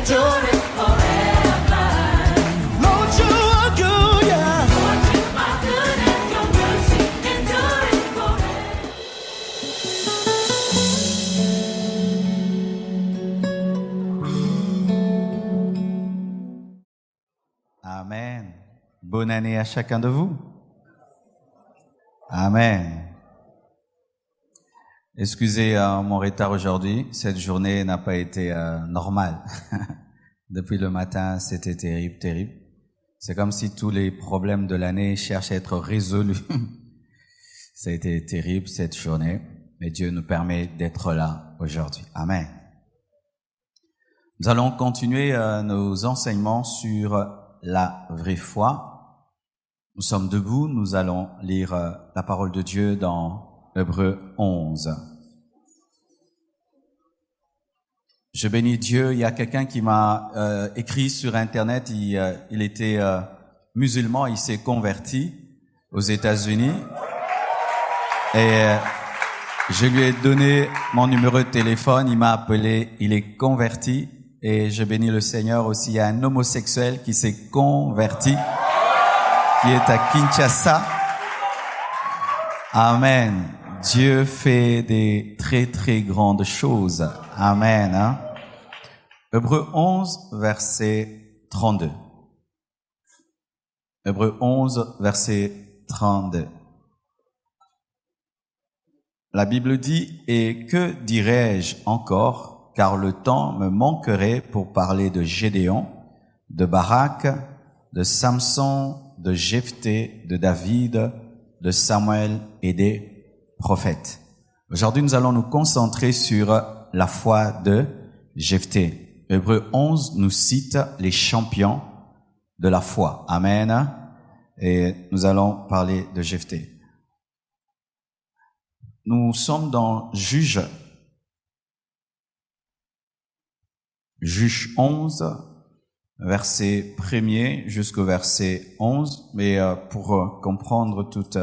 endureth forever. Lord, you are good, yeah. Lord, you are good and your mercy endureth forever. Amen. Bonne année à chacun de vous. Amen. Excusez mon retard aujourd'hui. Cette journée n'a pas été normale. Depuis le matin, c'était terrible, terrible. C'est comme si tous les problèmes de l'année cherchent à être résolus. Ça a été terrible cette journée, mais Dieu nous permet d'être là aujourd'hui. Amen. Nous allons continuer nos enseignements sur la vraie foi. Nous sommes debout, nous allons lire la parole de Dieu dans Hébreux 11. Je bénis Dieu. Il y a quelqu'un qui m'a écrit sur Internet. Il était musulman, il s'est converti aux États-Unis. Et je lui ai donné mon numéro de téléphone. Il m'a appelé, il est converti. Et je bénis le Seigneur aussi. Il y a un homosexuel qui s'est converti, qui est à Kinshasa. Amen. Dieu fait des très, très grandes choses. Amen. Hein? Hébreux 11, verset 32. Hébreux 11, verset 32. La Bible dit, « Et que dirais-je encore, car le temps me manquerait pour parler de Gédéon, de Barak, de Samson, de Jephthé, de David, de Samuel et des prophètes. » Aujourd'hui, nous allons nous concentrer sur la foi de Jephthé. Hébreux 11 nous cite les champions de la foi. Amen. Et nous allons parler de Jephthé. Nous sommes dans Juges 11, verset 1er jusqu'au verset 11. Mais pour comprendre toute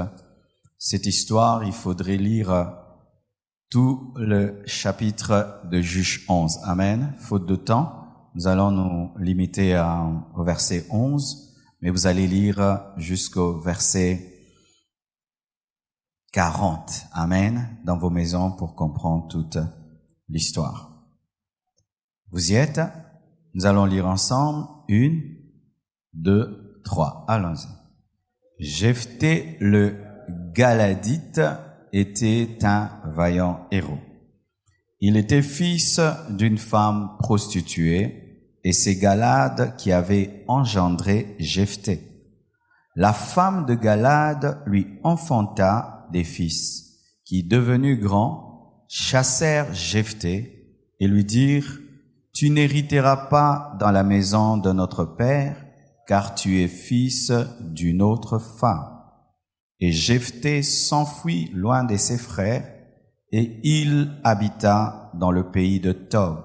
cette histoire, il faudrait lire tout le chapitre de Juges 11. Amen. Faute de temps, nous allons nous limiter au verset 11, mais vous allez lire jusqu'au verset 40. Amen. Dans vos maisons pour comprendre toute l'histoire. Vous y êtes? Nous allons lire ensemble. 1, 2, 3. Allons-y. Jephthé le Galadite était un vaillant héros. Il était fils d'une femme prostituée et c'est Galad qui avait engendré Jephthé. La femme de Galad lui enfanta des fils qui, devenus grands, chassèrent Jephthé et lui dirent: « Tu n'hériteras pas dans la maison de notre père, car tu es fils d'une autre femme. » Et Jephthé s'enfuit loin de ses frères, et il habita dans le pays de Tob.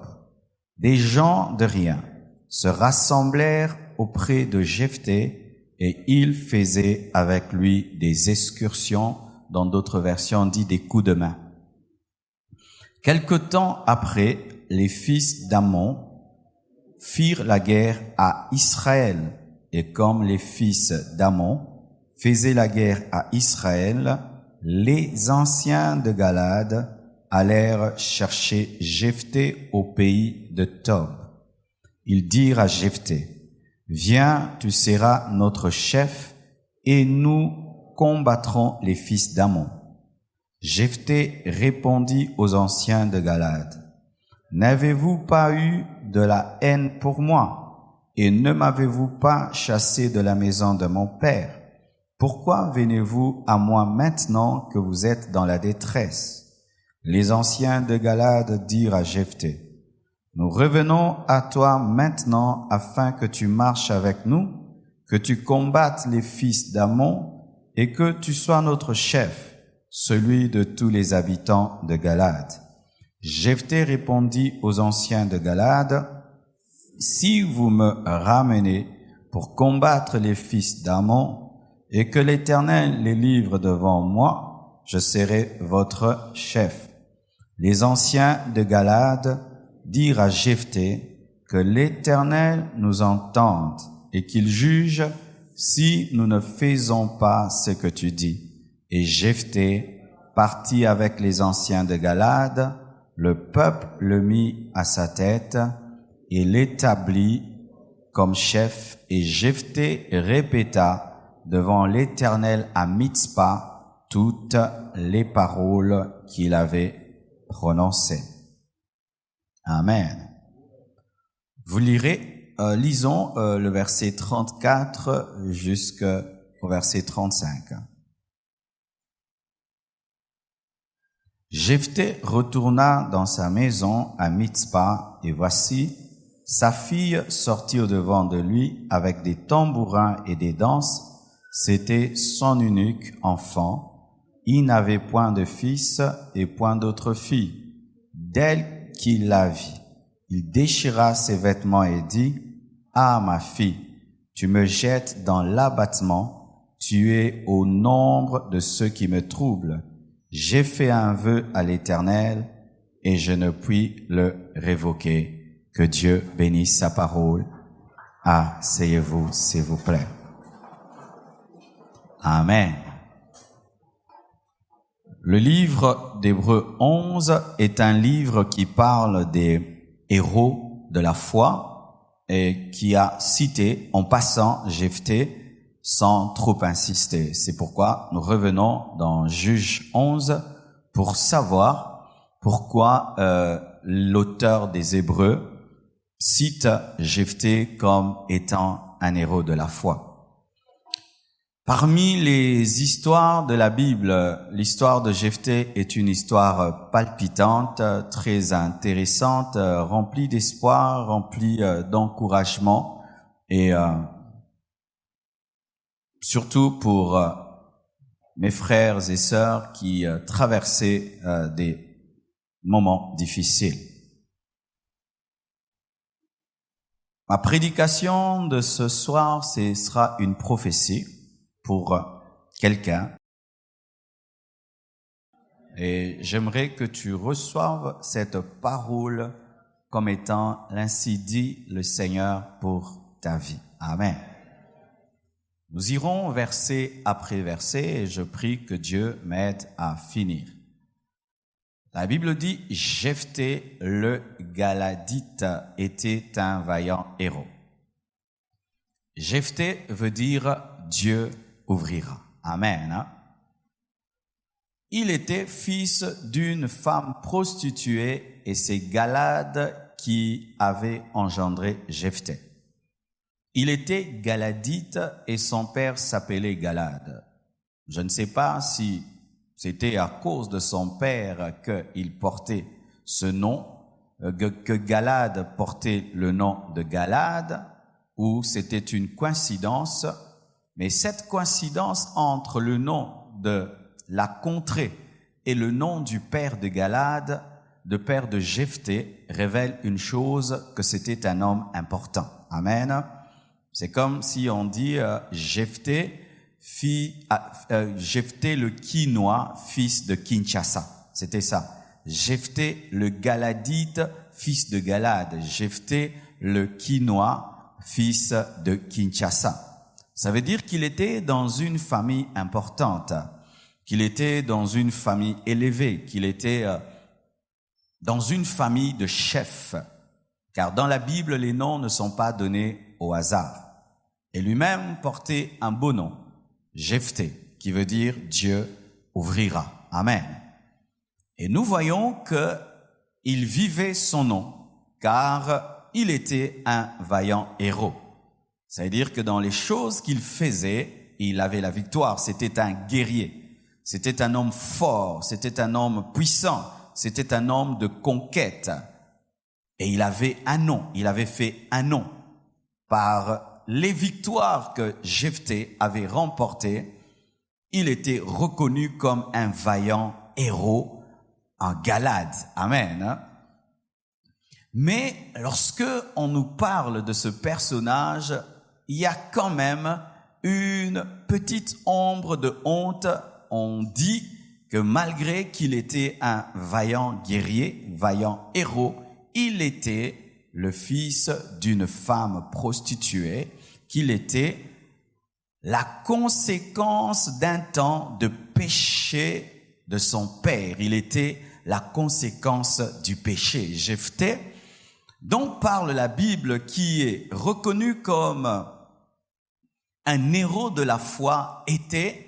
Des gens de rien se rassemblèrent auprès de Jephthé, et il faisait avec lui des excursions, dans d'autres versions on dit des coups de main. Quelque temps après, les fils d'Ammon firent la guerre à Israël, et comme les fils d'Ammon faisaient la guerre à Israël, les anciens de Galad allèrent chercher Jephthé au pays de Tob. Ils dirent à Jephthé: « Viens, tu seras notre chef, et nous combattrons les fils d'Ammon. » Jephthé répondit aux anciens de Galad: « N'avez-vous pas eu de la haine pour moi, et ne m'avez-vous pas chassé de la maison de mon père? Pourquoi venez-vous à moi maintenant que vous êtes dans la détresse? » Les anciens de Galad dirent à Jephthé: « Nous revenons à toi maintenant afin que tu marches avec nous, que tu combattes les fils d'Ammon et que tu sois notre chef, celui de tous les habitants de Galad. » Jephthé répondit aux anciens de Galad: « Si vous me ramenez pour combattre les fils d'Ammon, et que l'Éternel les livre devant moi, je serai votre chef. » Les anciens de Galad dirent à Jephthé: « que l'Éternel nous entende et qu'il juge si nous ne faisons pas ce que tu dis. Et Jephthé partit avec les anciens de Galade, le peuple le mit à sa tête et l'établit comme chef, et Jephthé répéta devant l'Éternel à Mitzpah toutes les paroles qu'il avait prononcées. Amen. Vous lisons le verset 34 jusqu'au verset 35. Jephthé retourna dans sa maison à Mitzpah, et voici, sa fille sortit au-devant de lui avec des tambourins et des danses. C'était son unique enfant. Il n'avait point de fils et point d'autre fille. Dès qu'il la vit, il déchira ses vêtements et dit, « Ah, ma fille, tu me jettes dans l'abattement, tu es au nombre de ceux qui me troublent. J'ai fait un vœu à l'Éternel et je ne puis le révoquer. » Que Dieu bénisse sa parole. Asseyez-vous, s'il vous plaît. Amen. Le livre d'Hébreux 11 est un livre qui parle des héros de la foi et qui a cité en passant Jephthé sans trop insister. C'est pourquoi nous revenons dans Juge 11 pour savoir pourquoi l'auteur des Hébreux cite Jephthé comme étant un héros de la foi. Parmi les histoires de la Bible, l'histoire de Jephthé est une histoire palpitante, très intéressante, remplie d'espoir, remplie d'encouragement et surtout pour mes frères et sœurs qui traversaient des moments difficiles. Ma prédication de ce soir, ce sera une prophétie pour quelqu'un. Et j'aimerais que tu reçoives cette parole comme étant l'ainsi dit le Seigneur pour ta vie. Amen. Nous irons verset après verset et je prie que Dieu m'aide à finir. La Bible dit, Jephthé le Galadite était un vaillant héros. Jephthé veut dire Dieu ouvrira. Amen. Il était fils d'une femme prostituée et c'est Galad qui avait engendré Jephthé. Il était Galadite et son père s'appelait Galad. Je ne sais pas si c'était à cause de son père qu'il portait ce nom, que Galad portait le nom de Galad, ou c'était une coïncidence. Mais cette coïncidence entre le nom de la contrée et le nom du père de Galad, de père de Jephthé, révèle une chose, que c'était un homme important. Amen. C'est comme si on dit Jephthé le Quinois, fils de Kinshasa. C'était ça. Jephthé le Galadite, fils de Galad. Jephthé le Quinois, fils de Kinshasa. Ça veut dire qu'il était dans une famille importante, qu'il était dans une famille élevée, qu'il était dans une famille de chefs. Car dans la Bible, les noms ne sont pas donnés au hasard. Et lui-même portait un beau nom, Jephthé, qui veut dire Dieu ouvrira. Amen. Et nous voyons qu'il vivait son nom, car il était un vaillant héros. C'est-à-dire que dans les choses qu'il faisait, il avait la victoire. C'était un guerrier. C'était un homme fort. C'était un homme puissant. C'était un homme de conquête. Et il avait un nom. Il avait fait un nom par les victoires que Jephthé avait remportées. Il était reconnu comme un vaillant héros en Galade. Amen. Mais lorsque on nous parle de ce personnage, il y a quand même une petite ombre de honte. On dit que malgré qu'il était un vaillant guerrier, vaillant héros, il était le fils d'une femme prostituée, qu'il était la conséquence d'un temps de péché de son père. Il était la conséquence du péché. Jephthé, dont parle la Bible, qui est reconnu comme un héros de la foi, était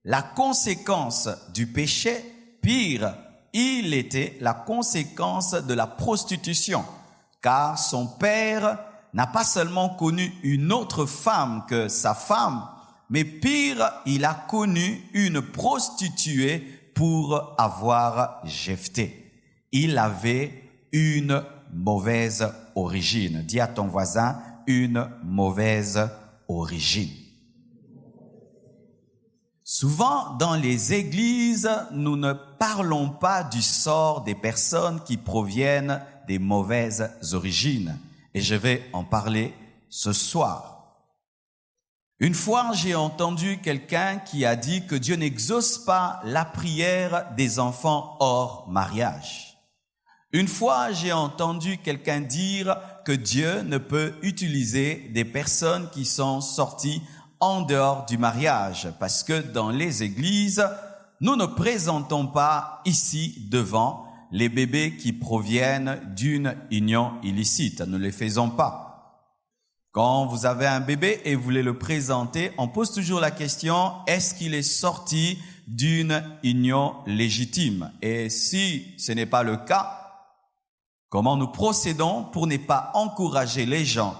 la conséquence du péché. Pire, il était la conséquence de la prostitution, car son père n'a pas seulement connu une autre femme que sa femme, mais pire, il a connu une prostituée pour avoir Jephthé. Il avait une mauvaise origine. Dis à ton voisin, une mauvaise origine. Souvent, dans les églises, nous ne parlons pas du sort des personnes qui proviennent des mauvaises origines. Et je vais en parler ce soir. Une fois, j'ai entendu quelqu'un qui a dit que Dieu n'exauce pas la prière des enfants hors mariage. Une fois, j'ai entendu quelqu'un dire que Dieu ne peut utiliser des personnes qui sont sorties en dehors du mariage, parce que dans les églises, nous ne présentons pas ici devant les bébés qui proviennent d'une union illicite. Nous ne les faisons pas. Quand vous avez un bébé et vous voulez le présenter, on pose toujours la question, est-ce qu'il est sorti d'une union légitime? Et si ce n'est pas le cas, comment nous procédons pour ne pas encourager les gens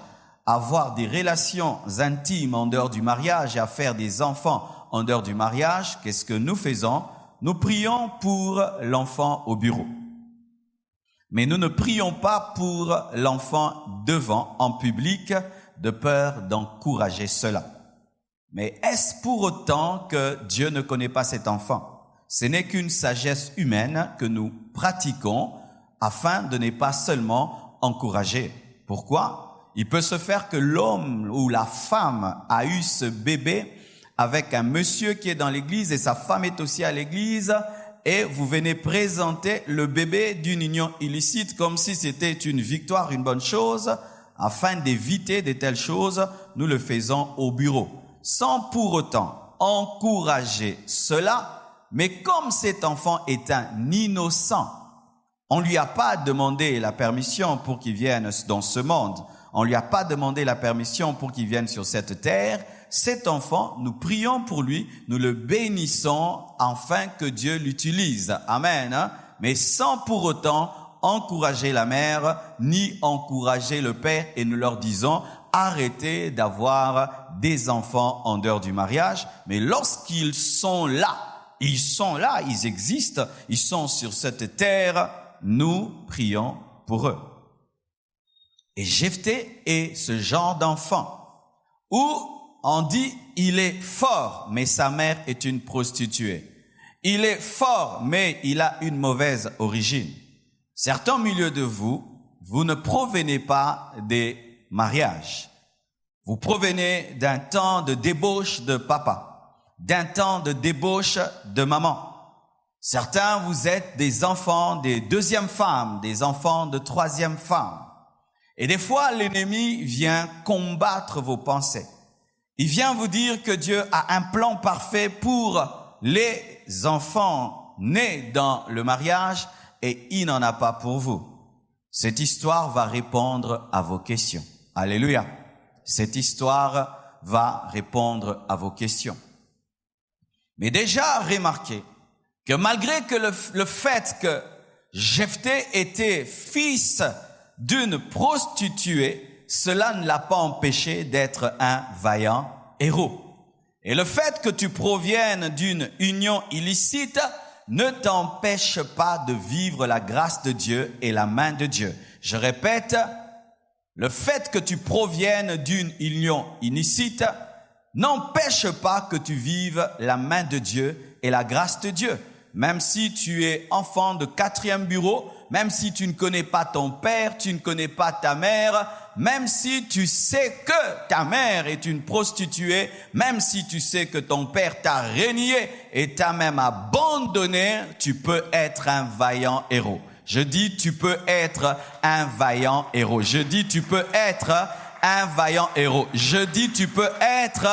à avoir des relations intimes en dehors du mariage et à faire des enfants en dehors du mariage? Qu'est-ce que nous faisons? Nous prions pour l'enfant au bureau. Mais nous ne prions pas pour l'enfant devant, en public, de peur d'encourager cela. Mais est-ce pour autant que Dieu ne connaît pas cet enfant? Ce n'est qu'une sagesse humaine que nous pratiquons afin de ne pas seulement encourager. Pourquoi? Il peut se faire que l'homme ou la femme a eu ce bébé avec un monsieur qui est dans l'église et sa femme est aussi à l'église, et vous venez présenter le bébé d'une union illicite comme si c'était une victoire, une bonne chose. Afin d'éviter de telles choses, nous le faisons au bureau, sans pour autant encourager cela. Mais comme cet enfant est un innocent, on lui a pas demandé la permission pour qu'il vienne dans ce monde. On lui a pas demandé la permission pour qu'il vienne sur cette terre. Cet enfant, nous prions pour lui, nous le bénissons afin que Dieu l'utilise. Amen. Mais sans pour autant encourager la mère, ni encourager le père, et nous leur disons, arrêtez d'avoir des enfants en dehors du mariage. Mais lorsqu'ils sont là, ils existent, ils sont sur cette terre, nous prions pour eux. Et Jephthé est ce genre d'enfant où on dit, il est fort, mais sa mère est une prostituée. Il est fort, mais il a une mauvaise origine. Certains au milieu de vous, vous ne provenez pas des mariages. Vous provenez d'un temps de débauche de papa, d'un temps de débauche de maman. Certains, vous êtes des enfants des deuxièmes femmes, des enfants de troisième femme. Et des fois, l'ennemi vient combattre vos pensées. Il vient vous dire que Dieu a un plan parfait pour les enfants nés dans le mariage, et il n'en a pas pour vous. Cette histoire va répondre à vos questions. Alléluia. Cette histoire va répondre à vos questions. Mais déjà, remarquez que malgré que le fait que Jephthé était fils d'une prostituée, cela ne l'a pas empêché d'être un vaillant héros. Et le fait que tu proviennes d'une union illicite ne t'empêche pas de vivre la grâce de Dieu et la main de Dieu. Je répète, le fait que tu proviennes d'une union illicite n'empêche pas que tu vives la main de Dieu et la grâce de Dieu. Même si tu es enfant de 4e bureau, même si tu ne connais pas ton père, tu ne connais pas ta mère, même si tu sais que ta mère est une prostituée, même si tu sais que ton père t'a renié et t'a même abandonné, tu peux être un vaillant héros. Je dis, tu peux être un vaillant héros. Je dis, tu peux être un vaillant héros. Je dis, tu peux être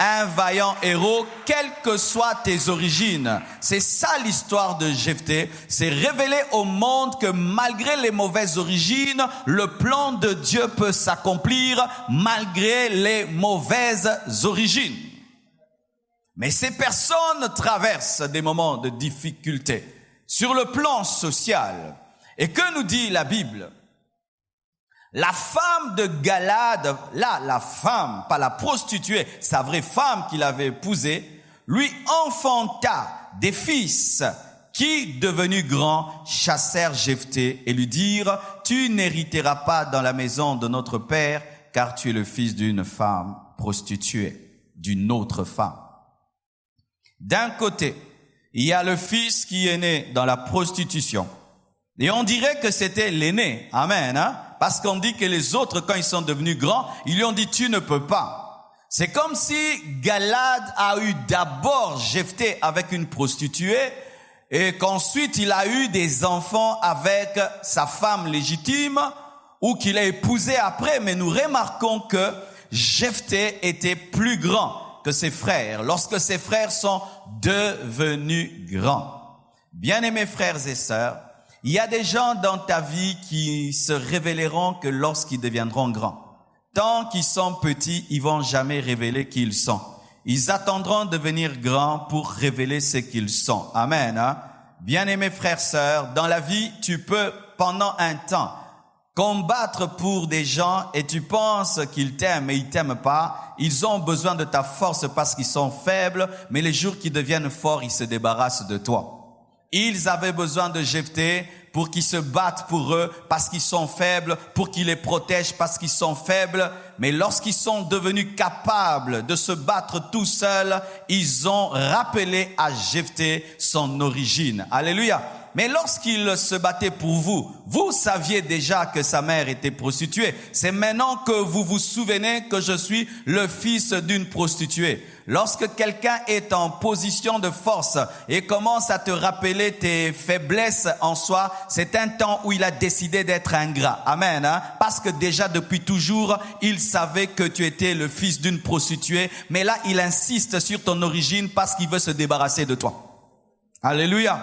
un vaillant héros, quelles que soient tes origines. C'est ça l'histoire de Jephthé. C'est révéler au monde que malgré les mauvaises origines, le plan de Dieu peut s'accomplir malgré les mauvaises origines. Mais ces personnes traversent des moments de difficulté sur le plan social. Et que nous dit la Bible? La femme de Galade, là, la femme, pas la prostituée, sa vraie femme qu'il avait épousée, lui enfanta des fils qui, devenus grands, chassèrent Jephthé et lui dirent, tu n'hériteras pas dans la maison de notre père, car tu es le fils d'une femme prostituée, d'une autre femme. D'un côté, il y a le fils qui est né dans la prostitution. Et on dirait que c'était l'aîné. Amen, hein? Parce qu'on dit que les autres, quand ils sont devenus grands, ils lui ont dit, tu ne peux pas. C'est comme si Galade a eu d'abord Jephthé avec une prostituée et qu'ensuite il a eu des enfants avec sa femme légitime ou qu'il a épousé après. Mais nous remarquons que Jephthé était plus grand que ses frères lorsque ses frères sont devenus grands. Bien-aimés frères et sœurs, il y a des gens dans ta vie qui se révéleront que lorsqu'ils deviendront grands. Tant qu'ils sont petits, ils vont jamais révéler qui ils sont. Ils attendront de devenir grands pour révéler ce qu'ils sont. Amen. Hein? Bien-aimés frères, sœurs, dans la vie, tu peux pendant un temps combattre pour des gens et tu penses qu'ils t'aiment et ils t'aiment pas. Ils ont besoin de ta force parce qu'ils sont faibles, mais les jours qu'ils deviennent forts, ils se débarrassent de toi. Ils avaient besoin de Jephthé pour qu'ils se battent pour eux parce qu'ils sont faibles, pour qu'ils les protègent parce qu'ils sont faibles. Mais lorsqu'ils sont devenus capables de se battre tout seuls, ils ont rappelé à Jephthé son origine. Alléluia. Mais lorsqu'il se battait pour vous, vous saviez déjà que sa mère était prostituée. C'est maintenant que vous vous souvenez que je suis le fils d'une prostituée. Lorsque quelqu'un est en position de force et commence à te rappeler tes faiblesses en soi, c'est un temps où il a décidé d'être ingrat. Amen. Hein? Parce que déjà depuis toujours, il savait que tu étais le fils d'une prostituée. Mais là, il insiste sur ton origine parce qu'il veut se débarrasser de toi. Alléluia.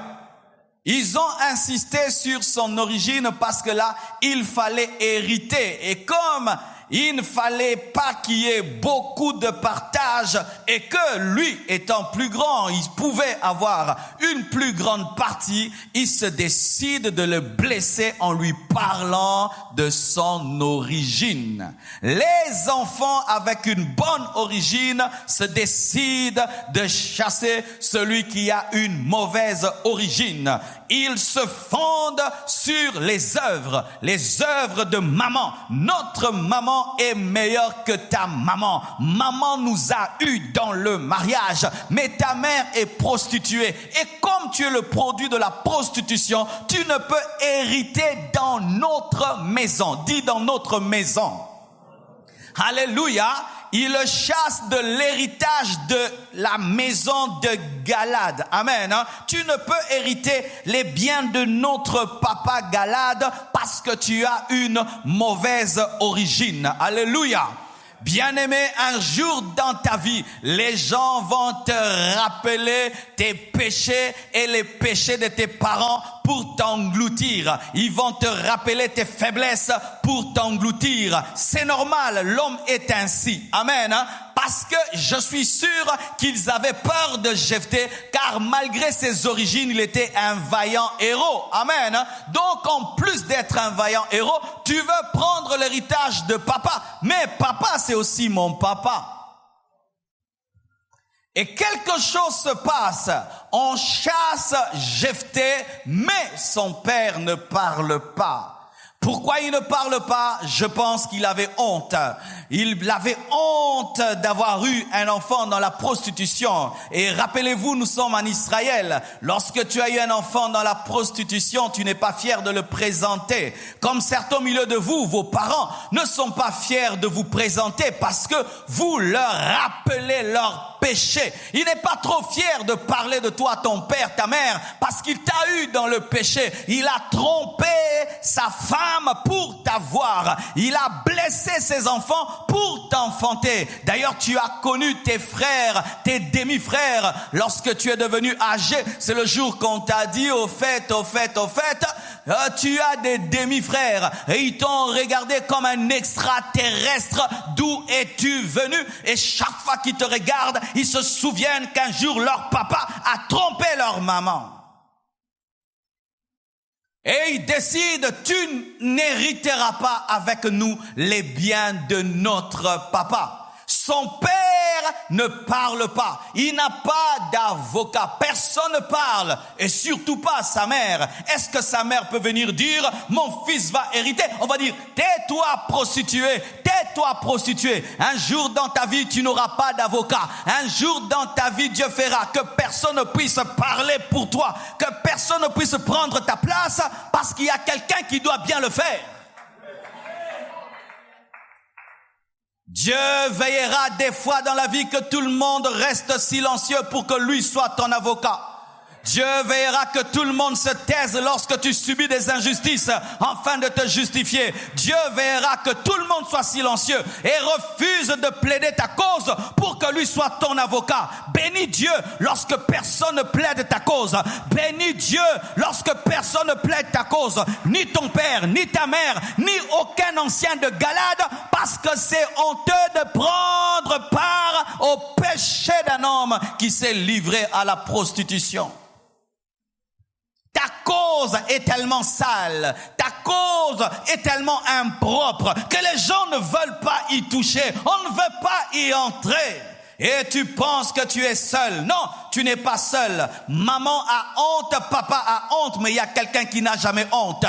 Ils ont insisté sur son origine parce que là, il fallait hériter. Et comme il ne fallait pas qu'il y ait beaucoup de partage et que lui, étant plus grand, il pouvait avoir une plus grande partie, il se décide de le blesser en lui parlant de son origine. Les enfants avec une bonne origine se décident de chasser celui qui a une mauvaise origine. Ils se fondent sur les œuvres de maman. Notre maman est meilleure que ta maman. Maman nous a eus dans le mariage, mais ta mère est prostituée. Et comme tu es le produit de la prostitution, tu ne peux hériter dans notre maison. Dis dans notre maison. Alléluia. Il le chasse de l'héritage de la maison de Galade. Amen. Hein? Tu ne peux hériter les biens de notre papa Galade parce que tu as une mauvaise origine. Alléluia. Bien-aimé, un jour dans ta vie, les gens vont te rappeler tes péchés et les péchés de tes parents pour t'engloutir. Ils vont te rappeler tes faiblesses pour t'engloutir. C'est normal, l'homme est ainsi. Amen. Parce que je suis sûr qu'ils avaient peur de Jephthé, car malgré ses origines, il était un vaillant héros. Amen. Donc, en plus d'être un vaillant héros, tu veux prendre l'héritage de papa. Mais papa, c'est aussi mon papa. Et quelque chose se passe. On chasse Jephthé, mais son père ne parle pas. Pourquoi il ne parle pas? Je pense qu'il avait honte. Il avait honte d'avoir eu un enfant dans la prostitution. Et rappelez-vous, nous sommes en Israël. Lorsque tu as eu un enfant dans la prostitution, tu n'es pas fier de le présenter. Comme certains au milieu de vous, vos parents ne sont pas fiers de vous présenter parce que vous leur rappelez leur péché. Il n'est pas trop fier de parler de toi à ton père, ta mère, parce qu'il t'a eu dans le péché. Il a trompé sa femme pour t'avoir. Il a blessé ses enfants pour t'enfanter. D'ailleurs, tu as connu tes frères, tes demi-frères. Lorsque tu es devenu âgé, c'est le jour qu'on t'a dit, au fait, tu as des demi-frères. Et ils t'ont regardé comme un extraterrestre. D'où es-tu venu? Et chaque fois qu'ils te regardent, ils se souviennent qu'un jour leur papa a trompé leur maman. Et ils décident, tu n'hériteras pas avec nous les biens de notre papa. Son père ne parle pas. Il n'a pas d'avocat. Personne ne parle. Et surtout pas sa mère. Est-ce que sa mère peut venir dire, mon fils va hériter? On va dire, tais-toi prostituée. Tais-toi prostituée. Un jour dans ta vie, tu n'auras pas d'avocat. Un jour dans ta vie, Dieu fera que personne ne puisse parler pour toi. Que personne ne puisse prendre ta place parce qu'il y a quelqu'un qui doit bien le faire. Dieu veillera des fois dans la vie que tout le monde reste silencieux pour que lui soit ton avocat. Dieu veillera que tout le monde se taise lorsque tu subis des injustices afin de te justifier. Dieu veillera que tout le monde soit silencieux et refuse de plaider ta cause pour que lui soit ton avocat. Bénis Dieu lorsque personne ne plaide ta cause. Bénis Dieu lorsque personne ne plaide ta cause. Ni ton père, ni ta mère, ni aucun ancien de Galade, parce que c'est honteux de prendre part au péché d'un homme qui s'est livré à la prostitution. Ta cause est tellement sale, ta cause est tellement impropre que les gens ne veulent pas y toucher, on ne veut pas y entrer. Et tu penses que tu es seul. Non, tu n'es pas seul. Maman a honte, papa a honte, mais il y a quelqu'un qui n'a jamais honte.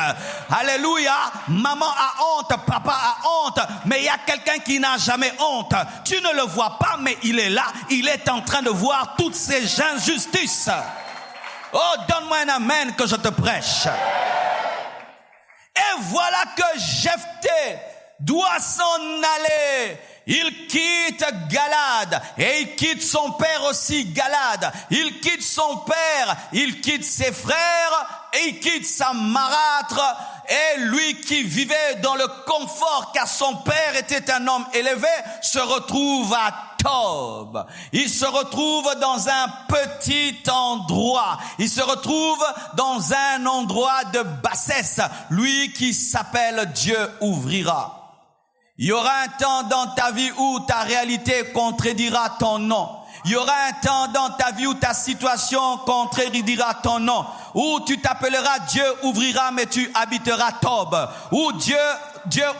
Alléluia. Maman a honte, papa a honte, mais il y a quelqu'un qui n'a jamais honte. Tu ne le vois pas, mais il est là. Il est en train de voir toutes ces injustices. Oh, donne-moi un amen que je te prêche. Et voilà que Jephthé doit s'en aller. Il quitte Galade et il quitte son père aussi Galade. Il quitte son père, il quitte ses frères et il quitte sa marâtre. Et lui qui vivait dans le confort car son père était un homme élevé se retrouve à Tob. Il se retrouve dans un petit endroit. Il se retrouve dans un endroit de bassesse. Lui qui s'appelle Dieu ouvrira. Il y aura un temps dans ta vie où ta réalité contredira ton nom. Il y aura un temps dans ta vie où ta situation contredira ton nom. Où tu t'appelleras Dieu ouvrira mais tu habiteras Tob. Où Dieu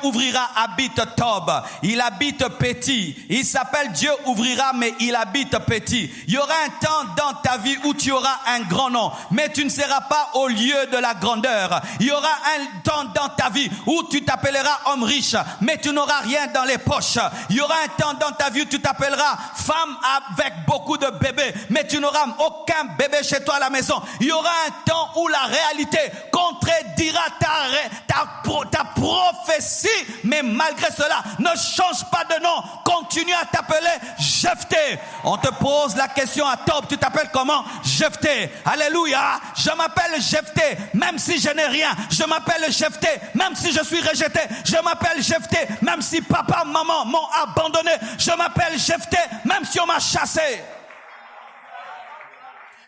ouvrira habite Tob. Il habite petit. Il s'appelle Dieu ouvrira mais il habite petit. Il y aura un temps dans ta vie où tu auras un grand nom mais tu ne seras pas au lieu de la grandeur. Il y aura un temps dans ta vie où tu t'appelleras homme riche mais tu n'auras rien dans les poches. Il y aura un temps dans ta vie où tu t'appelleras femme avec beaucoup de bébés mais tu n'auras aucun bébé chez toi à la maison. Il y aura un temps où la réalité contredira ta prophétie, mais malgré cela, ne change pas de nom. Continue à t'appeler Jephthé. On te pose la question à Tob, tu t'appelles comment? Jephthé. Alléluia. Je m'appelle Jephthé, même si je n'ai rien. Je m'appelle Jephthé, même si je suis rejeté. Je m'appelle Jephthé, même si papa, maman m'ont abandonné. Je m'appelle Jephthé, même si on m'a chassé.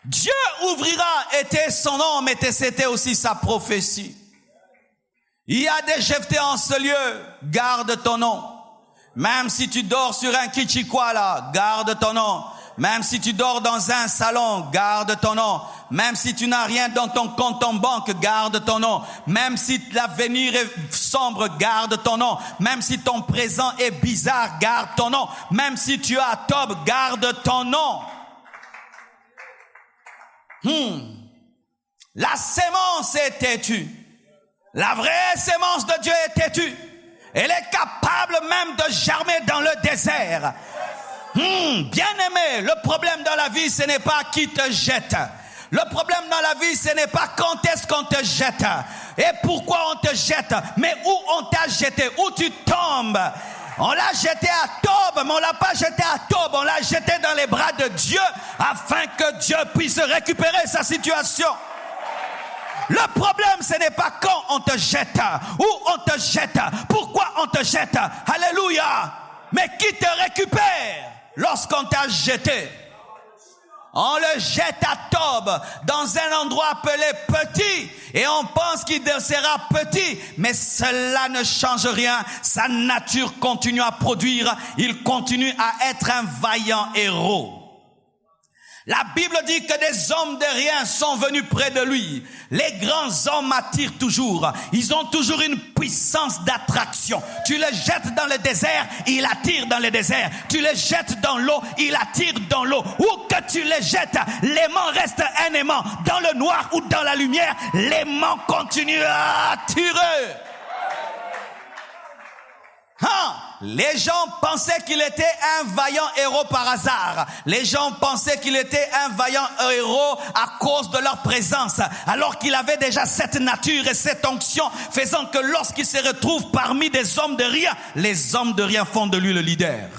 Dieu ouvrira était son nom, mais c'était aussi sa prophétie. Il y a des Jephthé en ce lieu, garde ton nom. Même si tu dors sur un kichikwala, garde ton nom. Même si tu dors dans un salon, garde ton nom. Même si tu n'as rien dans ton compte en banque, garde ton nom. Même si l'avenir est sombre, garde ton nom. Même si ton présent est bizarre, garde ton nom. Même si tu as Tob, garde ton nom. La sémence est têtue. La vraie sémence de Dieu est têtue. Elle est capable même de germer dans le désert. Bien-aimé, le problème dans la vie, ce n'est pas qui te jette. Le problème dans la vie, ce n'est pas quand est-ce qu'on te jette et pourquoi on te jette, mais où on t'a jeté, où tu tombes. On l'a jeté à Tob, mais on l'a pas jeté à Tob. On l'a jeté dans les bras de Dieu afin que Dieu puisse récupérer sa situation. Le problème, ce n'est pas quand on te jette, où on te jette, pourquoi on te jette. Alléluia. Mais qui te récupère lorsqu'on t'a jeté? On le jette à Tob dans un endroit appelé petit et on pense qu'il sera petit, mais cela ne change rien. Sa nature continue à produire, il continue à être un vaillant héros. La Bible dit que des hommes de rien sont venus près de lui. Les grands hommes attirent toujours. Ils ont toujours une puissance d'attraction. Tu les jettes dans le désert, il attire dans le désert. Tu les jettes dans l'eau, il attire dans l'eau. Où que tu les jettes, l'aimant reste un aimant. Dans le noir ou dans la lumière, l'aimant continue à attirer. Les gens pensaient qu'il était un vaillant héros par hasard. Les gens pensaient qu'il était un vaillant héros à cause de leur présence, alors qu'il avait déjà cette nature et cette onction, faisant que lorsqu'il se retrouve parmi des hommes de rien, les hommes de rien font de lui le leader.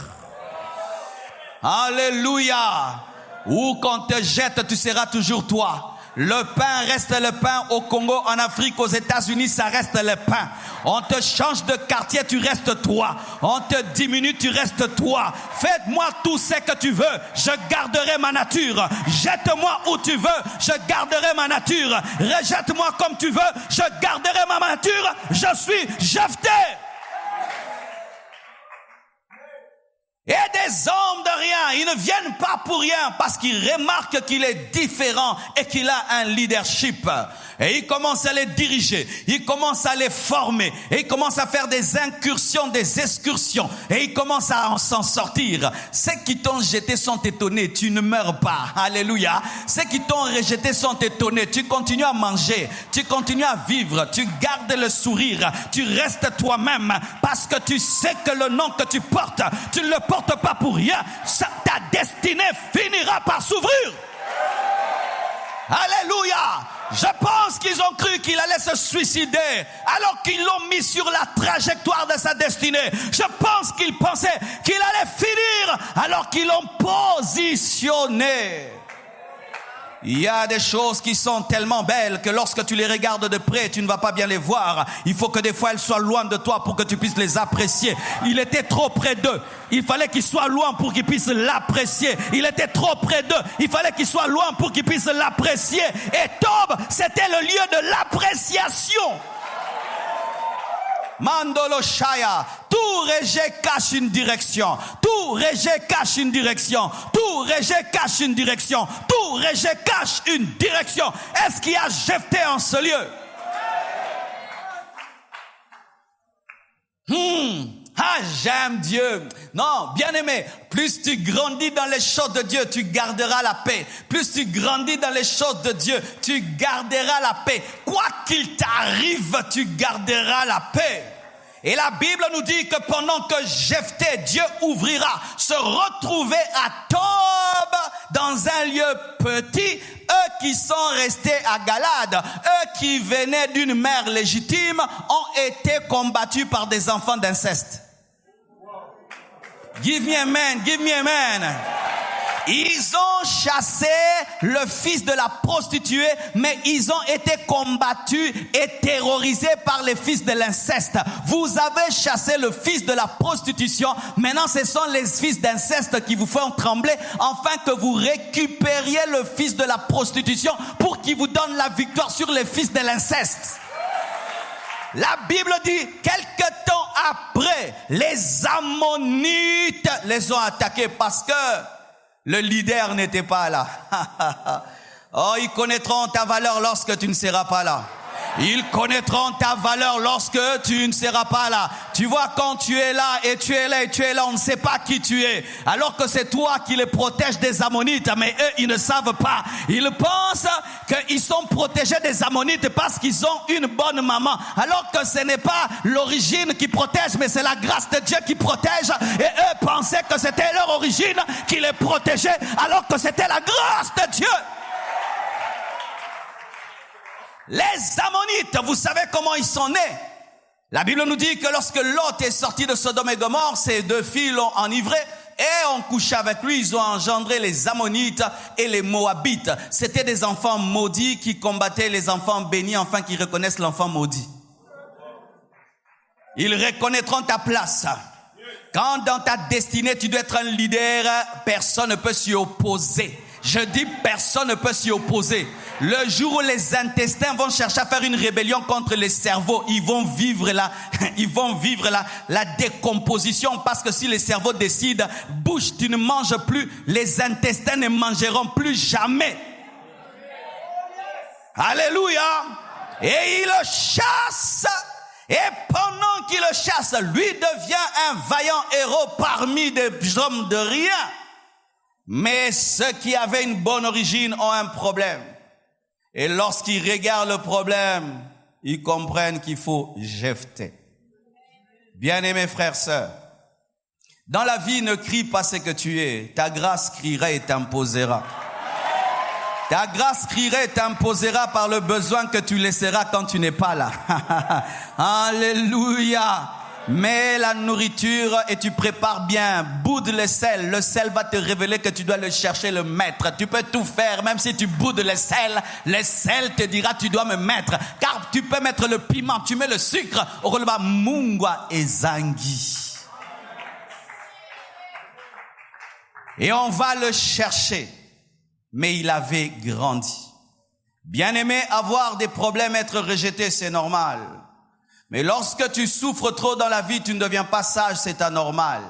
Alléluia. Où qu'on te jette, tu seras toujours toi. Le pain reste le pain au Congo, en Afrique, aux États-Unis, ça reste le pain. On te change de quartier, tu restes toi. On te diminue, tu restes toi. Faites-moi tout ce que tu veux, je garderai ma nature. Jette-moi où tu veux, je garderai ma nature. Rejette-moi comme tu veux, je garderai ma nature. Je suis Jephthé. Et des hommes de rien, ils ne viennent pas pour rien parce qu'ils remarquent qu'il est différent et qu'il a un leadership. Et ils commencent à les diriger, ils commencent à les former, et ils commencent à faire des incursions, des excursions, et ils commencent à s'en sortir. Ceux qui t'ont jeté sont étonnés, tu ne meurs pas. Alléluia. Ceux qui t'ont rejeté sont étonnés, tu continues à manger, tu continues à vivre, tu gardes le sourire, tu restes toi-même parce que tu sais que le nom que tu portes, tu ne le portes pas pour rien. Ta destinée finira par s'ouvrir. Alléluia. Je pense qu'ils ont cru qu'il allait se suicider alors qu'ils l'ont mis sur la trajectoire de sa destinée. Je pense qu'ils pensaient qu'il allait finir alors qu'ils l'ont positionné. Il y a des choses qui sont tellement belles que lorsque tu les regardes de près, tu ne vas pas bien les voir. Il faut que des fois elles soient loin de toi pour que tu puisses les apprécier. Il était trop près d'eux. Il fallait qu'il soit loin pour qu'ils puissent l'apprécier. Il était trop près d'eux. Il fallait qu'il soit loin pour qu'ils puissent l'apprécier. Et Tob, c'était le lieu de l'appréciation. Mandolo Shaya. Tout rejet cache une direction. Tout rejet cache une direction. Tout rejet cache une direction. Tout rejet cache une direction. Est-ce qu'il y a Jephthé en ce lieu? Ah, j'aime Dieu. Non, bien aimé, plus tu grandis dans les choses de Dieu, tu garderas la paix. Plus tu grandis dans les choses de Dieu, tu garderas la paix. Quoi qu'il t'arrive, tu garderas la paix. Et la Bible nous dit que pendant que Jephthé, Dieu ouvrira, se retrouver à Tob dans un lieu petit, eux qui sont restés à Galade, eux qui venaient d'une mère légitime, ont été combattus par des enfants d'inceste. Give me amen, give me amen. Ils ont chassé le fils de la prostituée, mais ils ont été combattus et terrorisés par les fils de l'inceste. Vous avez chassé le fils de la prostitution, maintenant ce sont les fils d'inceste qui vous font trembler, afin que vous récupériez le fils de la prostitution pour qu'il vous donne la victoire sur les fils de l'inceste. La Bible dit, quelque temps après, les Ammonites les ont attaqués parce que le leader n'était pas là. Oh, ils connaîtront ta valeur lorsque tu ne seras pas là. Ils connaîtront ta valeur lorsque tu ne seras pas là. Tu vois, quand tu es là et tu es là et tu es là, on ne sait pas qui tu es. Alors que c'est toi qui les protèges des Ammonites, mais eux, ils ne savent pas. Ils pensent qu'ils sont protégés des Ammonites parce qu'ils ont une bonne maman. Alors que ce n'est pas l'origine qui protège, mais c'est la grâce de Dieu qui protège. Et eux pensaient que c'était leur origine qui les protégeait, alors que c'était la grâce de Dieu. Les Ammonites, vous savez comment ils sont nés? La Bible nous dit que lorsque Lot est sorti de Sodome et Gomorrhe, ses deux filles l'ont enivré et ont couché avec lui. Ils ont engendré les Ammonites et les Moabites. C'était des enfants maudits qui combattaient les enfants bénis, enfin qui reconnaissent l'enfant maudit. Ils reconnaîtront ta place. Quand dans ta destinée, tu dois être un leader, personne ne peut s'y opposer. Je dis personne ne peut s'y opposer. Le jour où les intestins vont chercher à faire une rébellion contre les cerveaux, ils vont vivre la décomposition, parce que si les cerveaux décident, bouge, tu ne manges plus, les intestins ne mangeront plus jamais. Alléluia. Et il le chasse. Et pendant qu'il le chasse, lui devient un vaillant héros parmi des hommes de rien. Mais ceux qui avaient une bonne origine ont un problème. Et lorsqu'ils regardent le problème, ils comprennent qu'il faut jeter. Bien-aimés frères, sœurs, dans la vie, ne crie pas ce que tu es. Ta grâce criera et t'imposera. Ta grâce criera et t'imposera par le besoin que tu laisseras quand tu n'es pas là. Alléluia. Mets la nourriture et tu prépares bien. Boude le sel. Le sel va te révéler que tu dois le chercher, le mettre. Tu peux tout faire, même si tu boudes le sel te dira tu dois me mettre. Car tu peux mettre le piment, tu mets le sucre. Orolba mungwa ezangi. Et on va le chercher. Mais il avait grandi. Bien-aimé, avoir des problèmes, être rejeté, c'est normal. Mais lorsque tu souffres trop dans la vie, tu ne deviens pas sage, c'est anormal.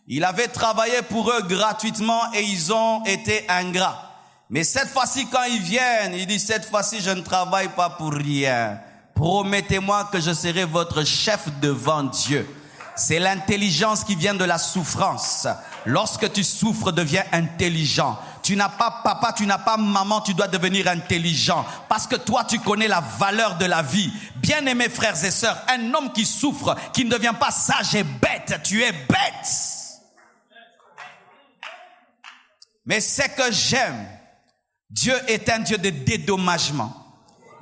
Il avait travaillé pour eux gratuitement et ils ont été ingrats. Mais cette fois-ci, quand ils viennent, il dit, cette fois-ci, je ne travaille pas pour rien. Promettez-moi que je serai votre chef devant Dieu. C'est l'intelligence qui vient de la souffrance. Lorsque tu souffres, deviens intelligent. Tu n'as pas papa, tu n'as pas maman, tu dois devenir intelligent. Parce que toi, tu connais la valeur de la vie. Bien-aimés frères et sœurs, un homme qui souffre, qui ne devient pas sage est bête. Tu es bête. Mais c'est que j'aime. Dieu est un Dieu de dédommagement.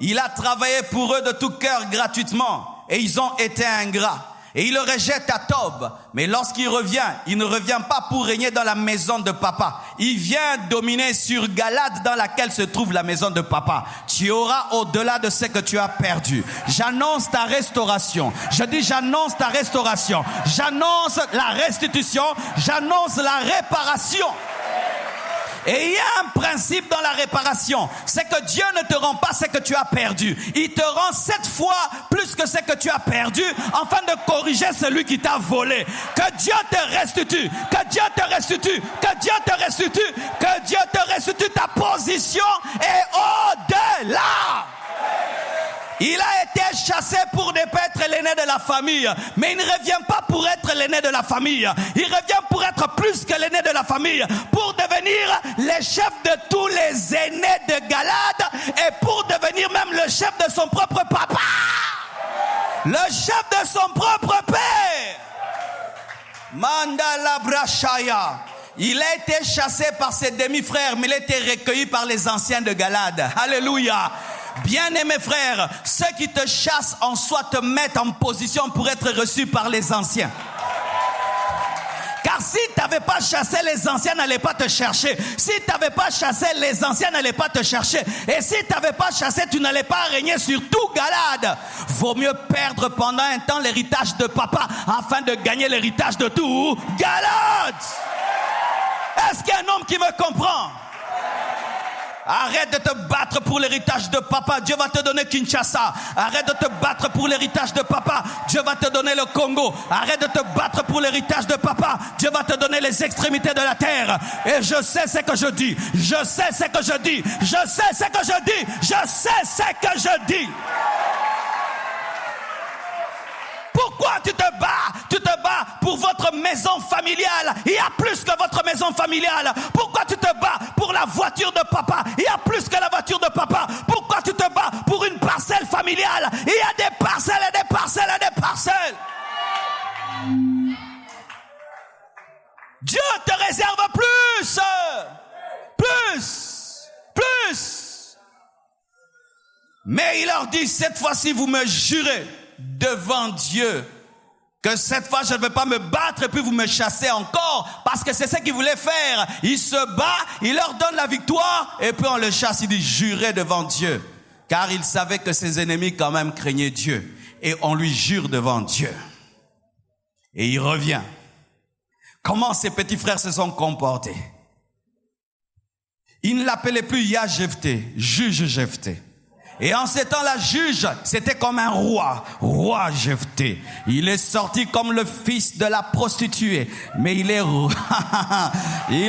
Il a travaillé pour eux de tout cœur gratuitement. Et ils ont été ingrats. Et il le rejette à Tob. Mais lorsqu'il revient, il ne revient pas pour régner dans la maison de papa. Il vient dominer sur Galade dans laquelle se trouve la maison de papa. Tu auras au-delà de ce que tu as perdu. J'annonce ta restauration. Je dis j'annonce ta restauration. J'annonce la restitution. J'annonce la réparation. Et il y a un principe dans la réparation, c'est que Dieu ne te rend pas ce que tu as perdu. Il te rend 7 fois plus que ce que tu as perdu, afin de corriger celui qui t'a volé. Que Dieu te restitue, que Dieu te restitue, que Dieu te restitue, que Dieu te restitue ta position et au-delà. Il a été chassé pour ne pas être l'aîné de la famille. Mais il ne revient pas pour être l'aîné de la famille. Il revient pour être plus que l'aîné de la famille. Pour devenir le chef de tous les aînés de Galade. Et pour devenir même le chef de son propre papa. Le chef de son propre père. Mandala Brashaya. Il a été chassé par ses demi-frères, mais il a été recueilli par les anciens de Galade. Alléluia. Bien-aimés frères, ceux qui te chassent en soi te mettent en position pour être reçus par les anciens. Car si tu n'avais pas chassé, les anciens n'allaient pas te chercher. Si tu n'avais pas chassé, les anciens n'allaient pas te chercher. Et si tu n'avais pas chassé, tu n'allais pas régner sur tout Galade. Vaut mieux perdre pendant un temps l'héritage de papa afin de gagner l'héritage de tout Galade. Est-ce qu'il y a un homme qui me comprend? Arrête de te battre pour l'héritage de papa. Dieu va te donner Kinshasa. Arrête de te battre pour l'héritage de papa. Dieu va te donner le Congo. Arrête de te battre pour l'héritage de papa. Dieu va te donner les extrémités de la terre. Et je sais ce que je dis. Je sais ce que je dis. Je sais ce que je dis. Je sais ce que je dis. Pourquoi tu te bats? Tu te bats pour votre maison familiale. Il y a plus que votre maison familiale. Pourquoi tu te bats pour la voiture de papa? Il y a plus que la voiture de papa. Pourquoi tu te bats pour une parcelle familiale? Il y a des parcelles et des parcelles et des parcelles. Dieu te réserve plus. Plus. Mais il leur dit, cette fois-ci vous me jurez devant Dieu que cette fois je ne vais pas me battre et puis vous me chassez encore, parce que c'est ce qu'il voulait faire. Il se bat, il leur donne la victoire et puis on le chasse. Il dit jurez devant Dieu, car il savait que ses ennemis quand même craignaient Dieu, et on lui jure devant Dieu. Et il revient. Comment ses petits frères se sont comportés? Il ne l'appelait plus Yah-Jephthé, juge Jephthé. Et en ce temps-là, juge, c'était comme un roi Jephthé. Il est sorti comme le fils de la prostituée, mais il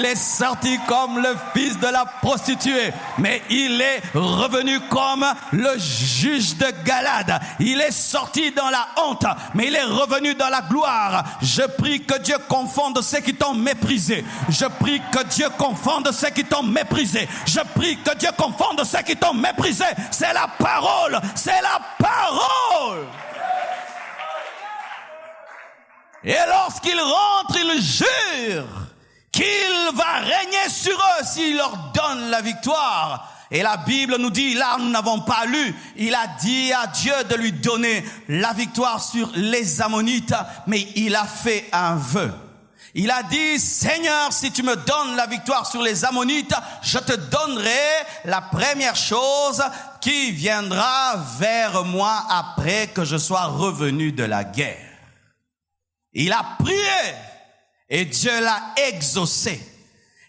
est sorti comme le fils de la prostituée, mais il est revenu comme le juge de Galade. Il est sorti dans la honte, mais il est revenu dans la gloire. Je prie que Dieu confonde ceux qui t'ont méprisé. Je prie que Dieu confonde ceux qui t'ont méprisé. Je prie que Dieu confonde ceux qui t'ont méprisé. C'est la parole, c'est la parole. Et lorsqu'il rentre, il jure qu'il va régner sur eux s'il leur donne la victoire. Et la Bible nous dit, là nous n'avons pas lu, il a dit à Dieu de lui donner la victoire sur les Ammonites, mais il a fait un vœu. Il a dit, Seigneur, si tu me donnes la victoire sur les Ammonites, je te donnerai la première chose qui viendra vers moi après que je sois revenu de la guerre. Il a prié et Dieu l'a exaucé.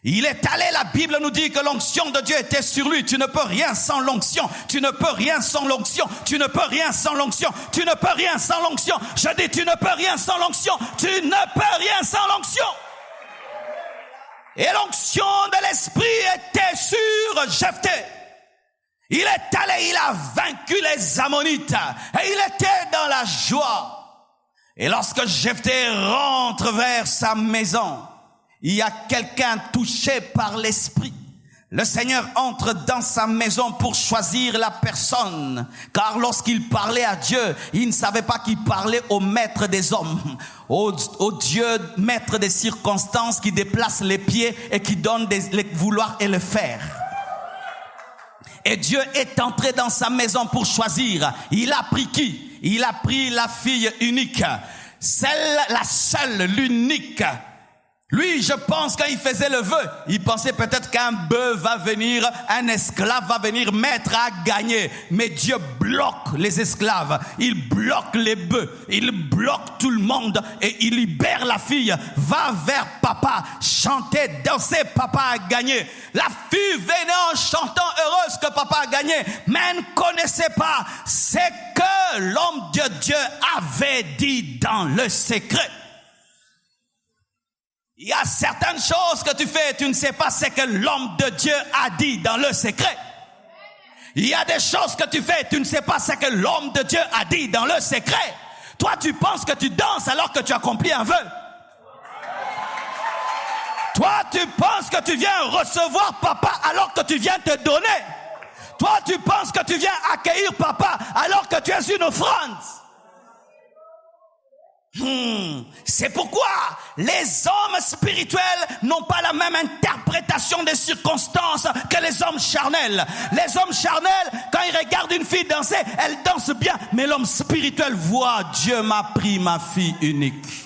Il est allé, la Bible nous dit que l'onction de Dieu était sur lui. Tu ne peux rien sans l'onction. Tu ne peux rien sans l'onction. Tu ne peux rien sans l'onction. Tu ne peux rien sans l'onction. Je dis, tu ne peux rien sans l'onction. Tu ne peux rien sans l'onction. Et l'onction de l'Esprit était sur Jephthé. Il est allé, il a vaincu les Ammonites. Et il était dans la joie. Et lorsque Jephthé rentre vers sa maison, il y a quelqu'un touché par l'Esprit. Le Seigneur entre dans sa maison pour choisir la personne. Car lorsqu'il parlait à Dieu, il ne savait pas qu'il parlait au maître des hommes. Au Dieu maître des circonstances qui déplace les pieds et qui donne les vouloirs et le faire. Et Dieu est entré dans sa maison pour choisir. Il a pris qui? Il a pris la fille unique. Celle, la seule, l'unique. Lui, je pense, quand il faisait le vœu, il pensait peut-être qu'un bœuf va venir, un esclave va venir mettre à gagner. Mais Dieu bloque les esclaves, il bloque les bœufs, il bloque tout le monde et il libère la fille. Va vers papa, chanter, danser, papa a gagné. La fille venait en chantant heureuse que papa a gagné, mais elle ne connaissait pas ce que l'homme de Dieu avait dit dans le secret. Il y a certaines choses que tu fais et tu ne sais pas ce que l'homme de Dieu a dit dans le secret. Il y a des choses que tu fais et tu ne sais pas ce que l'homme de Dieu a dit dans le secret. Toi, tu penses que tu danses alors que tu accomplis un vœu. Toi, tu penses que tu viens recevoir papa alors que tu viens te donner. Toi, tu penses que tu viens accueillir papa alors que tu es une offrande. C'est pourquoi les hommes spirituels n'ont pas la même interprétation des circonstances que les hommes charnels. Les hommes charnels, quand ils regardent une fille danser, elle danse bien, mais l'homme spirituel voit, Dieu m'a pris ma fille unique.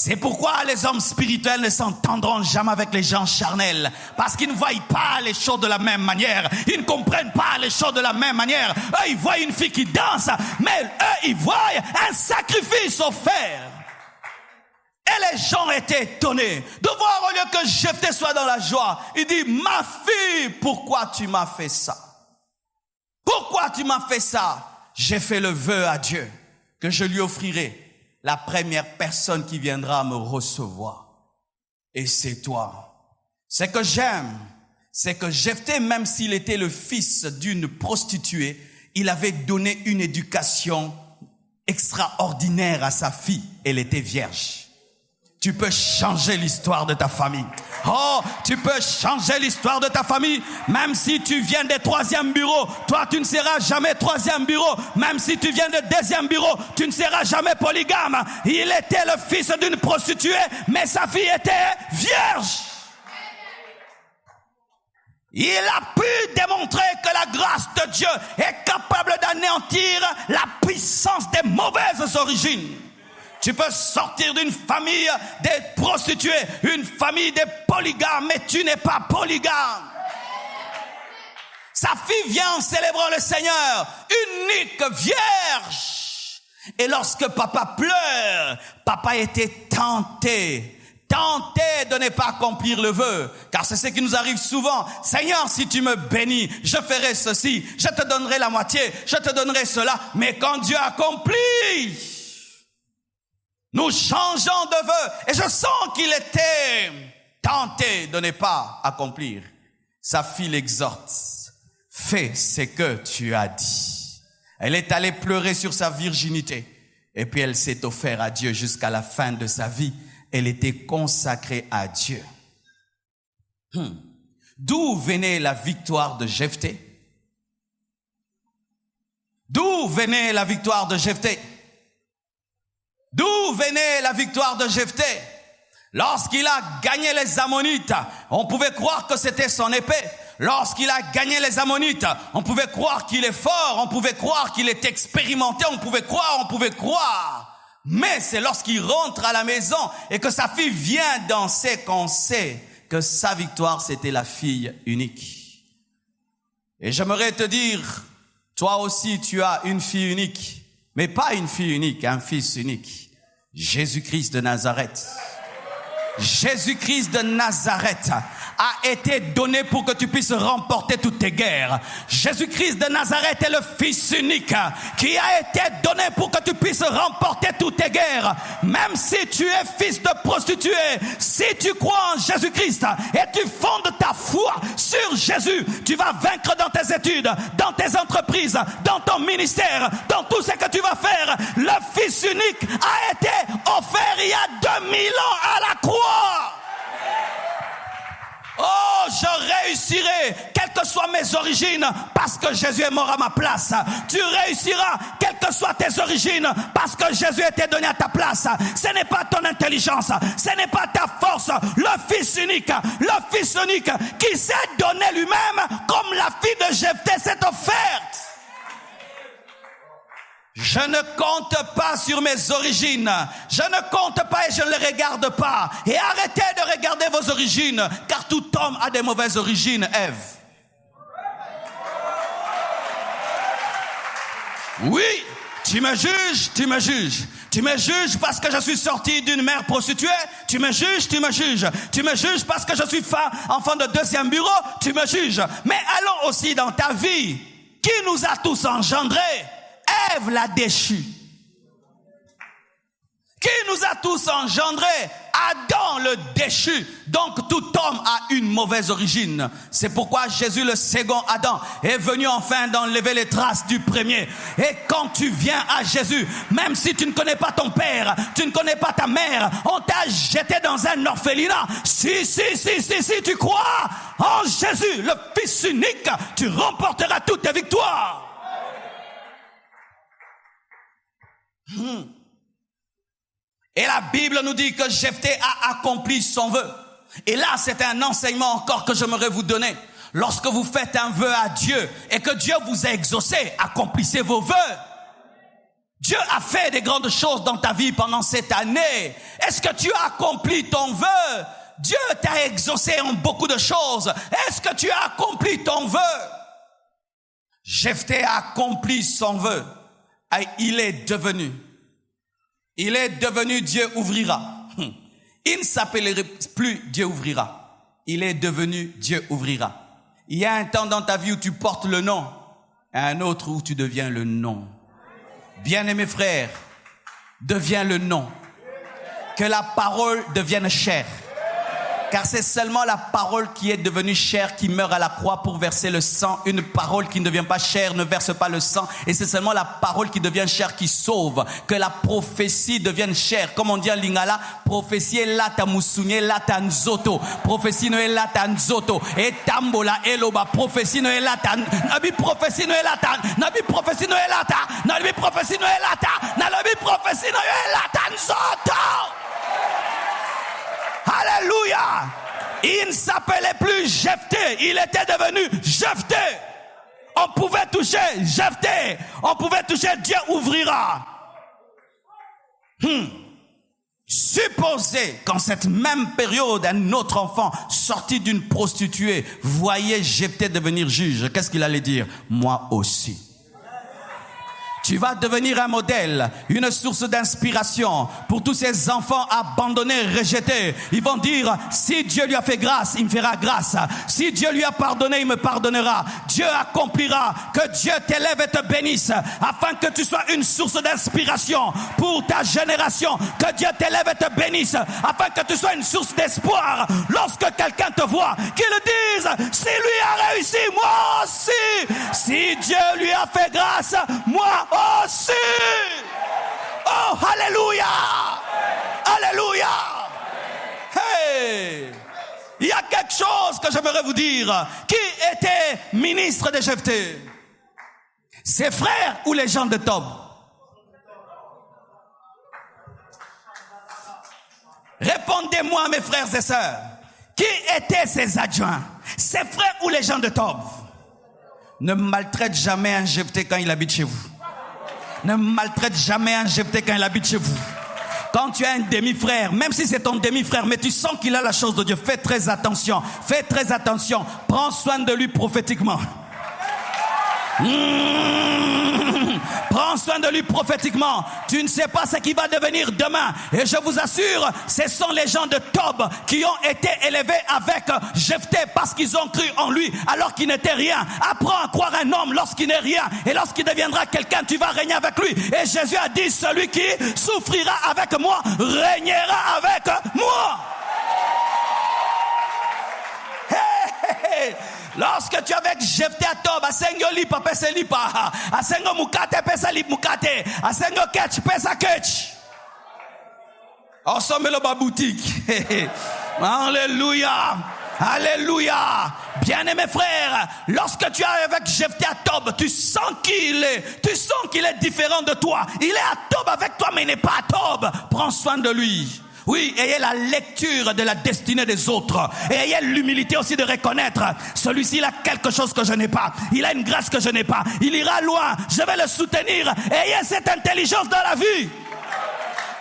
C'est pourquoi les hommes spirituels ne s'entendront jamais avec les gens charnels. Parce qu'ils ne voient pas les choses de la même manière. Ils ne comprennent pas les choses de la même manière. Eux, ils voient une fille qui danse, mais eux, ils voient un sacrifice offert. Et les gens étaient étonnés de voir, au lieu que Jephthé soit dans la joie, il dit, ma fille, pourquoi tu m'as fait ça? Pourquoi tu m'as fait ça? J'ai fait le vœu à Dieu que je lui offrirai la première personne qui viendra me recevoir. Et c'est toi. Ce que j'aime, c'est que Jephthé, même s'il était le fils d'une prostituée, il avait donné une éducation extraordinaire à sa fille. Elle était vierge. Tu peux changer l'histoire de ta famille. Oh, tu peux changer l'histoire de ta famille. Même si tu viens des 3e bureaux, toi tu ne seras jamais 3e bureau. Même si tu viens de 2e bureau, tu ne seras jamais polygame. Il était le fils d'une prostituée, mais sa fille était vierge. Il a pu démontrer que la grâce de Dieu est capable d'anéantir sentir la puissance des mauvaises origines. Tu peux sortir d'une famille des prostituées, une famille des polygames, mais tu n'es pas polygame. Sa fille vient en célébrant le Seigneur, unique, vierge. Et lorsque papa pleure, papa était tenté de ne pas accomplir le vœu. Car c'est ce qui nous arrive souvent. Seigneur, si tu me bénis, je ferai ceci, je te donnerai la moitié, je te donnerai cela. Mais quand Dieu accomplit, nous changeons de vœu. Et je sens qu'il était tenté de ne pas accomplir. Sa fille l'exhorte. Fais ce que tu as dit. Elle est allée pleurer sur sa virginité. Et puis elle s'est offerte à Dieu jusqu'à la fin de sa vie. Elle était consacrée à Dieu. D'où venait la victoire de Jephthé? D'où venait la victoire de Jephthé? D'où venait la victoire de Jephthé? Lorsqu'il a gagné les Ammonites, on pouvait croire que c'était son épée. Lorsqu'il a gagné les Ammonites, on pouvait croire qu'il est fort, on pouvait croire qu'il est expérimenté, on pouvait croire. Mais c'est lorsqu'il rentre à la maison et que sa fille vient danser qu'on sait que sa victoire, c'était la fille unique. Et j'aimerais te dire, toi aussi, tu as une fille unique, mais pas une fille unique, un fils unique. Jésus-Christ de Nazareth. Jésus-Christ de Nazareth a été donné pour que tu puisses remporter toutes tes guerres. Jésus-Christ de Nazareth est le Fils unique qui a été donné pour que tu puisses remporter toutes tes guerres. Même si tu es fils de prostituée, si tu crois en Jésus-Christ et tu fondes ta foi sur Jésus, tu vas vaincre dans tes études, dans tes entreprises, dans ton ministère, dans tout ce que tu vas faire. Le Fils unique a été offert il y a 2000 ans à la croix. Oh, je réussirai, quelles que soient mes origines, parce que Jésus est mort à ma place. Tu réussiras, quelles que soient tes origines, parce que Jésus était donné à ta place. Ce n'est pas ton intelligence, ce n'est pas ta force. Le Fils unique qui s'est donné lui-même, comme la fille de Jephthé s'est offerte. Je ne compte pas sur mes origines. Je ne compte pas et je ne les regarde pas. Et arrêtez de regarder vos origines, car tout homme a des mauvaises origines, Ève. Oui, tu me juges. Tu me juges parce que je suis sorti d'une mère prostituée. Tu me juges. Tu me juges parce que je suis enfant de deuxième bureau. Tu me juges. Mais allons aussi dans ta vie. Qui nous a tous engendrés? Ève l'a déchu. Qui nous a tous engendrés? Adam le déchu. Donc tout homme a une mauvaise origine. C'est pourquoi Jésus, le second Adam, est venu enfin d'enlever les traces du premier. Et quand tu viens à Jésus, même si tu ne connais pas ton père, tu ne connais pas ta mère, on t'a jeté dans un orphelinat. Si tu crois en Jésus, le Fils unique, tu remporteras toutes tes victoires. Et la Bible nous dit que Jephthé a accompli son vœu. Et là, c'est un enseignement encore que j'aimerais vous donner. Lorsque vous faites un vœu à Dieu et que Dieu vous a exaucé, accomplissez vos vœux. Dieu a fait des grandes choses dans ta vie pendant cette année. Est-ce que tu as accompli ton vœu? Dieu t'a exaucé en beaucoup de choses. Est-ce que tu as accompli ton vœu? Jephthé a accompli son vœu. Il est devenu Dieu ouvrira. Il ne s'appellerait plus Dieu ouvrira. Il est devenu Dieu ouvrira. Il y a un temps dans ta vie où tu portes le nom, et un autre où tu deviens le nom. Bien-aimés frères, deviens le nom. Que la parole devienne chair. Car c'est seulement la parole qui est devenue chair qui meurt à la croix pour verser le sang. Une parole qui ne devient pas chair ne verse pas le sang. Et c'est seulement la parole qui devient chair qui sauve. Que la prophétie devienne chair. Comme on dit en lingala, prophétie est là ta musunye, là ta nzoto. Prophétie no est là ta nzoto. Et tambola eloba, prophétie no est là ta, nabi prophétie no est là ta, nabi prophétie no est là ta, nabi prophétie no est là ta, nabi prophétie no est là ta nzoto. Alléluia! Il ne s'appelait plus Jephthé, il était devenu Jephthé. On pouvait toucher Jephthé, on on pouvait toucher, Dieu ouvrira. Supposez qu'en cette même période, un autre enfant sorti d'une prostituée voyait Jephthé devenir juge. Qu'est-ce qu'il allait dire? Moi aussi. Tu vas devenir un modèle, une source d'inspiration pour tous ces enfants abandonnés, rejetés. Ils vont dire, si Dieu lui a fait grâce, il me fera grâce. Si Dieu lui a pardonné, il me pardonnera. Dieu accomplira. Que Dieu t'élève et te bénisse, afin que tu sois une source d'inspiration pour ta génération. Que Dieu t'élève et te bénisse, afin que tu sois une source d'espoir. Lorsque quelqu'un te voit, qu'il dise, si lui a réussi, moi aussi. Si Dieu lui a fait grâce, moi aussi. Oh, alléluia. Alléluia. Hey. Il y a quelque chose que j'aimerais vous dire. Qui était ministre de Jephthé? Ses frères ou les gens de Tob? Répondez-moi, mes frères et sœurs. Qui étaient ses adjoints? Ses frères ou les gens de Tob? Ne maltraite jamais un Jephthé quand il habite chez vous. Ne maltraite jamais un Jephthé quand il habite chez vous. Quand tu as un demi-frère, même si c'est ton demi-frère, mais tu sens qu'il a la chose de Dieu, fais très attention. Fais très attention. Prends soin de lui prophétiquement. Prends soin de lui prophétiquement. Tu ne sais pas ce qu'il va devenir demain. Et je vous assure, ce sont les gens de Tob qui ont été élevés avec Jephthé parce qu'ils ont cru en lui alors qu'il n'était rien. Apprends à croire un homme lorsqu'il n'est rien. Et lorsqu'il deviendra quelqu'un, tu vas régner avec lui. Et Jésus a dit, celui qui souffrira avec moi, régnera avec moi. Lorsque tu es avec Jephthé à Tob, asengo lipa pesa lipa, asengo mukate pesa lip mukate, asengo ketch pesa ketch. Ensemble le boutique. Alléluia. Alléluia. Bien-aimés frères, lorsque tu es avec Jephthé à Tob, tu sens qu'il est différent de toi. Il est à Tob avec toi, mais il n'est pas à Tob. Prends soin de lui. Oui, ayez la lecture de la destinée des autres. Et ayez l'humilité aussi de reconnaître, celui-ci il a quelque chose que je n'ai pas. Il a une grâce que je n'ai pas. Il ira loin, je vais le soutenir. Ayez cette intelligence dans la vie.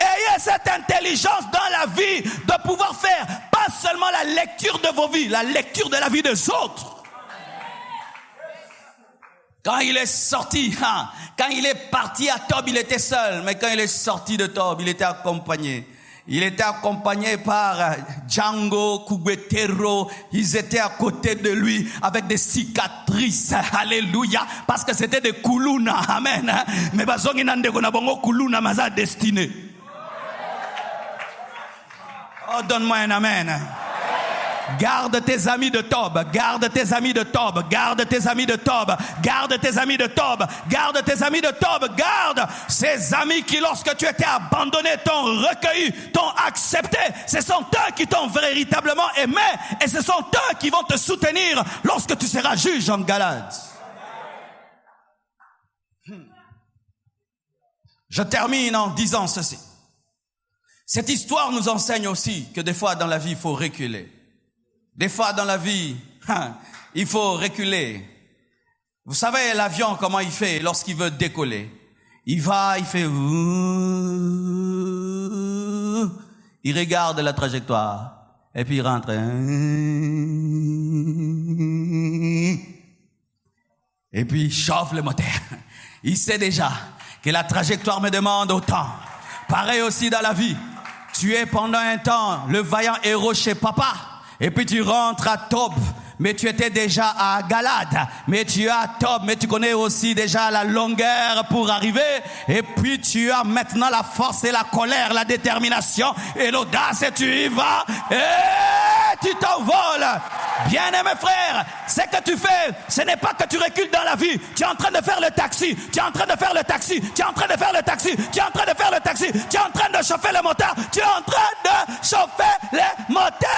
Ayez cette intelligence dans la vie de pouvoir faire pas seulement la lecture de vos vies, la lecture de la vie des autres. Quand il est sorti, quand il est parti à Tob, il était seul. Mais quand il est sorti de Tob, il était accompagné. Il était accompagné par Django, Kugwetero. Ils étaient à côté de lui avec des cicatrices. Alléluia. Parce que c'était des kuluna. Amen. Mais bazongi nande kona bongo kuluna maza destiné. Oh, donne-moi un amen. Garde tes amis de Tob, garde tes amis de Tob, garde tes amis de Tob, garde tes amis de Tob, garde tes amis de Tob, garde ces amis qui, lorsque tu étais abandonné, t'ont recueilli, t'ont accepté. Ce sont eux qui t'ont véritablement aimé et ce sont eux qui vont te soutenir lorsque tu seras juge en Galade. Je termine en disant ceci. Cette histoire nous enseigne aussi que des fois dans la vie, il faut reculer. Des fois dans la vie, il faut reculer. Vous savez, l'avion, comment il fait lorsqu'il veut décoller? Il va, il fait... Il regarde la trajectoire. Et puis il rentre. Et puis il chauffe le moteur. Il sait déjà que la trajectoire me demande autant. Pareil aussi dans la vie. Tu es pendant un temps le vaillant héros chez papa. Et puis tu rentres à Tob, mais tu étais déjà à Galade. Mais tu es à Tob, mais tu connais aussi déjà la longueur pour arriver. Et puis tu as maintenant la force et la colère, la détermination et l'audace. Et tu y vas et tu t'envoles. Bien-aimé frère, ce que tu fais, ce n'est pas que tu recules dans la vie. Tu es en train de faire le taxi. Tu es en train de faire le taxi. Tu es en train de faire le taxi. Tu es en train de faire le taxi. Tu es en train de chauffer le moteur. Tu es en train de chauffer le moteur.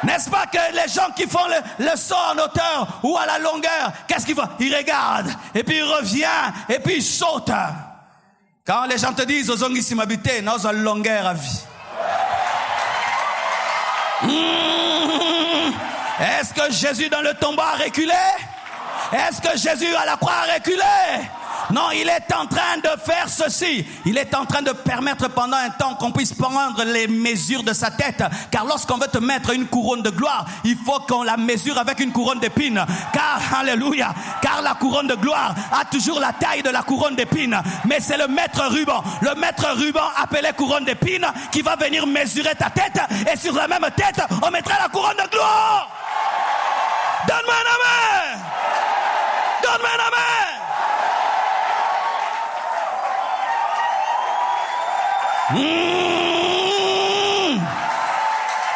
N'est-ce pas que les gens qui font le saut en hauteur ou à la longueur, qu'est-ce qu'ils font? Ils regardent. Et puis ils reviennent. Et puis ils sautent. Quand les gens te disent, aux ongi simabité, nous avons longueur à vie. Est-ce que Jésus dans le tombeau a reculé? Est-ce que Jésus à la croix a reculé? Non, il est en train de faire ceci. Il est en train de permettre pendant un temps qu'on puisse prendre les mesures de sa tête. Car lorsqu'on veut te mettre une couronne de gloire, il faut qu'on la mesure avec une couronne d'épines. Car, alléluia, car la couronne de gloire a toujours la taille de la couronne d'épines. Mais c'est le maître ruban appelé couronne d'épines qui va venir mesurer ta tête. Et sur la même tête, on mettra la couronne de gloire. Donne-moi un amen. Donne-moi un amen.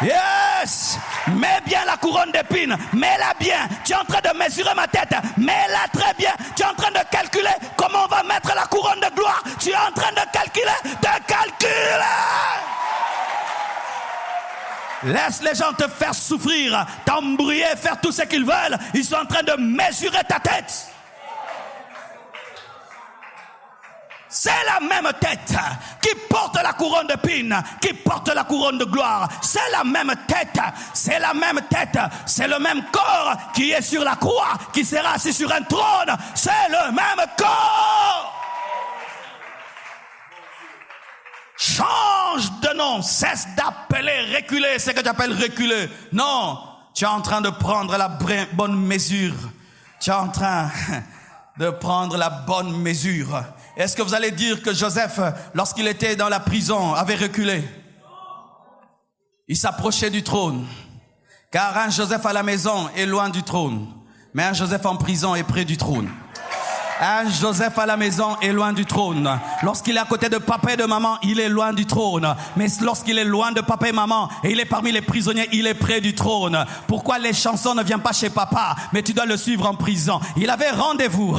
Yes. Mets bien la couronne d'épines. Mets-la bien. Tu es en train de mesurer ma tête. Mets-la très bien. Tu es en train de calculer comment on va mettre la couronne de gloire. Tu es en train de calculer. Laisse les gens te faire souffrir, t'embrouiller, faire tout ce qu'ils veulent. Ils sont en train de mesurer ta tête. C'est la même tête qui porte la couronne d'épines, qui porte la couronne de gloire. C'est la même tête, c'est la même tête, c'est le même corps qui est sur la croix, qui sera assis sur un trône. C'est le même corps. Change de nom, cesse d'appeler reculer, c'est ce que tu appelles reculer. Non, tu es en train de prendre la bonne mesure. Tu es en train de prendre la bonne mesure. Est-ce que vous allez dire que Joseph, lorsqu'il était dans la prison, avait reculé? Il s'approchait du trône. Car un Joseph à la maison est loin du trône, mais un Joseph en prison est près du trône. Un Joseph à la maison est loin du trône. Lorsqu'il est à côté de papa et de maman, il est loin du trône. Mais lorsqu'il est loin de papa et maman et il est parmi les prisonniers, il est près du trône. Pourquoi les chansons ne viennent pas chez papa, mais tu dois le suivre en prison? Il avait rendez-vous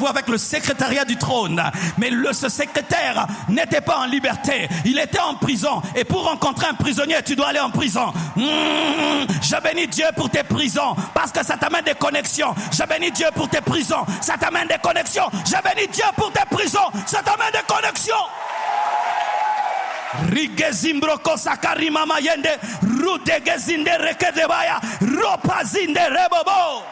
avec le secrétariat du trône. Mais ce secrétaire n'était pas en liberté. Il était en prison. Et pour rencontrer un prisonnier, tu dois aller en prison. Je bénis Dieu pour tes prisons parce que ça t'amène des connexions. Je bénis Dieu pour tes prisons. Ça t'amène des connexions. Je bénis Dieu pour tes prisons. Ça t'amène des connexions. Rigezimbro sakari mama yende rudegezinde rekedebaya ropazinde rebobo.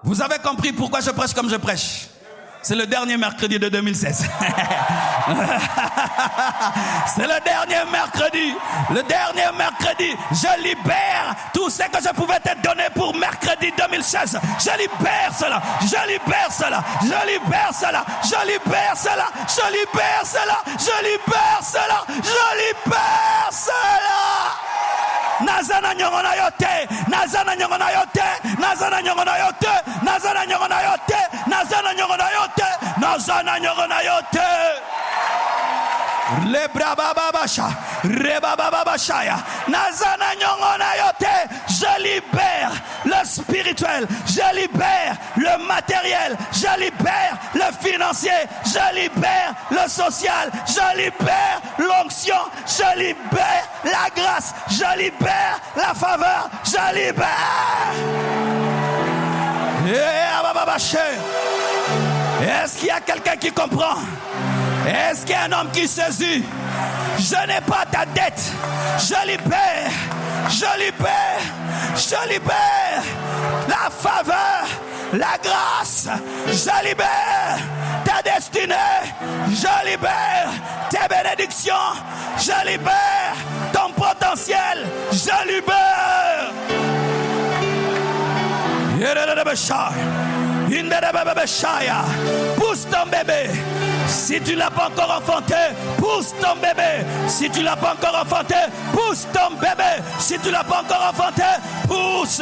Vous avez compris pourquoi je prêche comme je prêche? C'est le dernier mercredi de 2016. C'est le dernier mercredi. Le dernier mercredi, je libère tout ce que je pouvais te donner pour mercredi 2016. Je libère cela. Je libère cela. Je libère cela. Je libère cela. Je libère cela. Je libère cela. Je libère cela. Nazana nyongona yote, nazana nyongona yote, nazana nyongona yote, nazana nyongona yote, nazana nyongona yote, nazana nyongona yote. Rebababashaya, nazana nyongona yote. Je libère le spirituel, je libère le matériel, je libère le financier, je libère le social, je libère l'onction, je libère la grâce, je libère la faveur, je libère. Est-ce qu'il y a quelqu'un qui comprend? Est-ce qu'il y a un homme qui saisit? Je n'ai pas ta dette. Je libère. Je libère. Je libère la faveur, la grâce. Je libère ta destinée. Je libère tes bénédictions. Je libère ton potentiel. Je libère. Pousse ton bébé. Si tu ne l'as pas encore enfanté, pousse ton bébé. Si tu ne l'as pas encore enfanté, pousse ton bébé. Si tu ne l'as pas encore enfanté, pousse.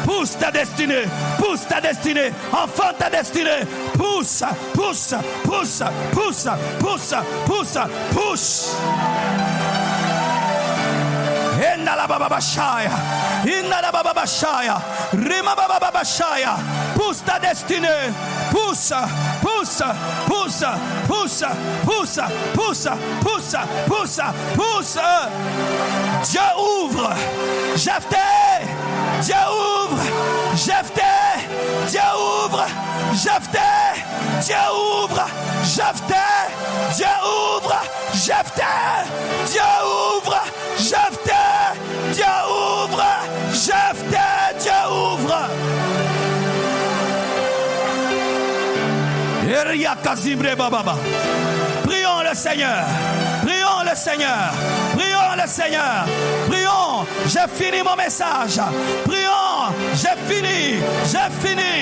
Pousse ta destinée. Pousse ta destinée. Enfante ta destinée. Pousse, pousse, pousse, pousse, pousse, pousse, pousse. Pousse ta destinée. Pousse, pousse, pousse, pousse, pousse, pousse, pousse, pousse, pousse. Dieu ouvre. Jephthé. Dieu ouvre. Jephthé. Dieu ouvre. Jephthé. Dieu ouvre Jephthé. Dieu ouvre Jephthé. Dieu ouvre Jephthé. Dieu ouvre Jephthé. Dieu ouvre. Prions le Seigneur. Prions le Seigneur. Prions le Seigneur. Prions. J'ai fini mon message. Prions. J'ai fini. J'ai fini.